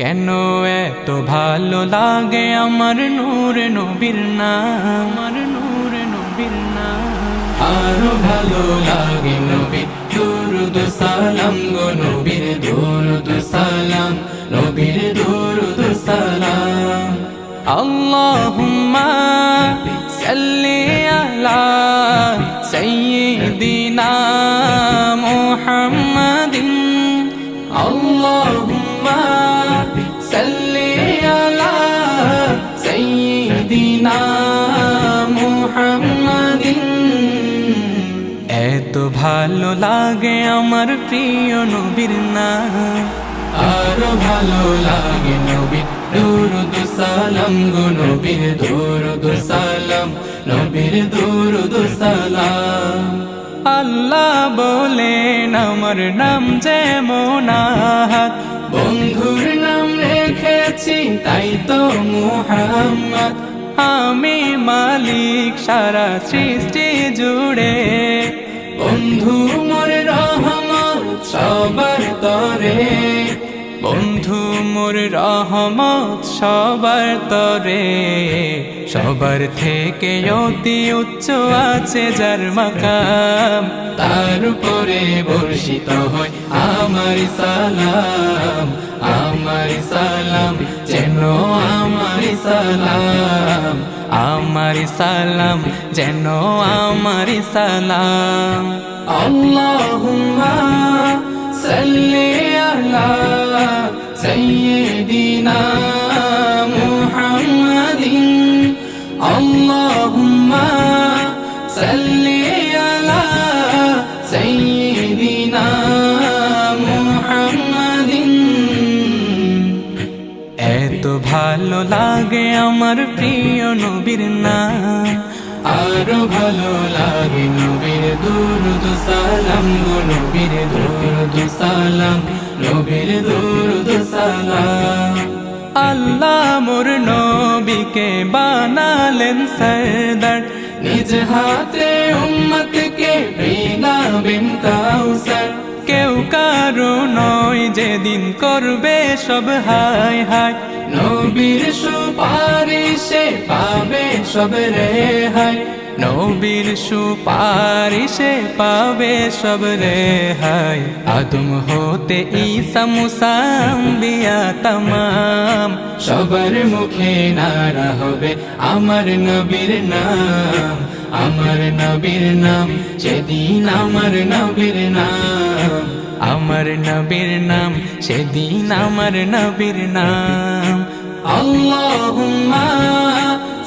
কেন এত ভালো লাগে আমার নূরে নবীর নাম, আমার নূরে নবীর নাম। আরো ভালো লাগে নবীর দুরুদ সালাম গো, নবীর দুরুদ সালাম, নবীর দুরুদ সালাম। আল্লাহুম্মা সাল্লি আলা সাইয়্যিদিনা মুহাম্মাদিন, আল্লাহুম্মা সাল্লি আলা সাইয়্যিদিনা মুহাম্মাদিন। এত ভালো লাগে আমার প্রিয় নবীর নাম, আরো ভালো লাগে নবীর দুরুদ সালাম গো, নবীর দুরুদ সালাম, নবীর দুরুদ সালাম। আল্লাহ বলেন আমার নাম যেমন আহাদ, বন্ধুর নাম রেখেছি তাই তো মুহাম্মদ। আমি মালিক সারা সৃষ্টি জুড়ে, বন্ধু মোর রহমত সবার তরে, বন্ধু মোর রহমত সবার তরে। সবার থেকে অতি উচ্চ আছে যার মাকাম, তার উপরে বর্ষিত হয় আমার সালাম, আমার সালাম যেন আমার সালাম, আমার সালাম যেন আমার সালাম। আল্লাহুম্মা সাল্লি আলা সাইয়্যিদিনা মুহাম্মাদিন, আল্লাহুম্মা সাল্লি আলা সাইয়্যিদিনা মুহাম্মাদিন। এত ভালো লাগে আমার প্রিয় নবীর নাম, আরো ভালো লাগে নবীর দুরুদ সালাম গো, নবীর দুরুদ সালাম, নবীর দুরুদ সালাম। আল্লাহ মোর নবীকে বানালেন সরদার, নিজ হাতে উম্মতকে পিলাবেন কাউসার। কেউ কারো নয় যেদিন করবে সব হায় হায়, নবীর সুপারিশে পাবে সব রেহাই, নবীর সুপারিশে পাবে সব রেহাই। আদম হতে ঈসা মুসা আম্বিয়া তামাম, সবার মুখে নারা হবে আমার নবীর নাম, আমার নবীর নাম, সেদিন আমার নবীর নাম, আমার নবীর নাম, সেদিন আমার নবীর নাম। আল্লাহুম্মা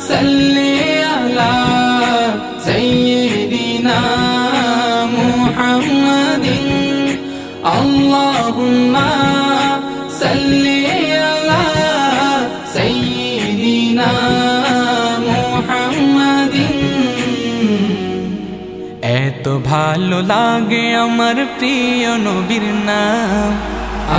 সাল্লি আলা সাইয়্যিদিনা মুহাম্মাদিন, আল্লাহুম্মা সাল্লি আলা সাইয়্যিদিনা মুহাম্মাদিন। এত ভালো লাগে আমার প্রিয় নবীর নাম,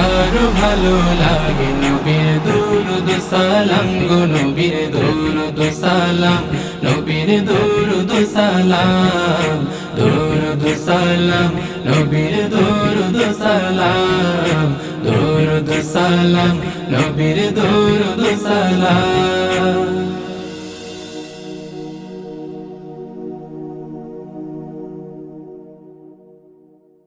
আরো ভালো লাগে নবীর দুরুদ সালাম গো, নবীর দুরুদ সালাম, নবীর দুরুদ সালাম, দুরুদ সালাম, নবীর দুরুদ সালাম, দুরুদ সালাম, নবীর দুরুদ সালাম।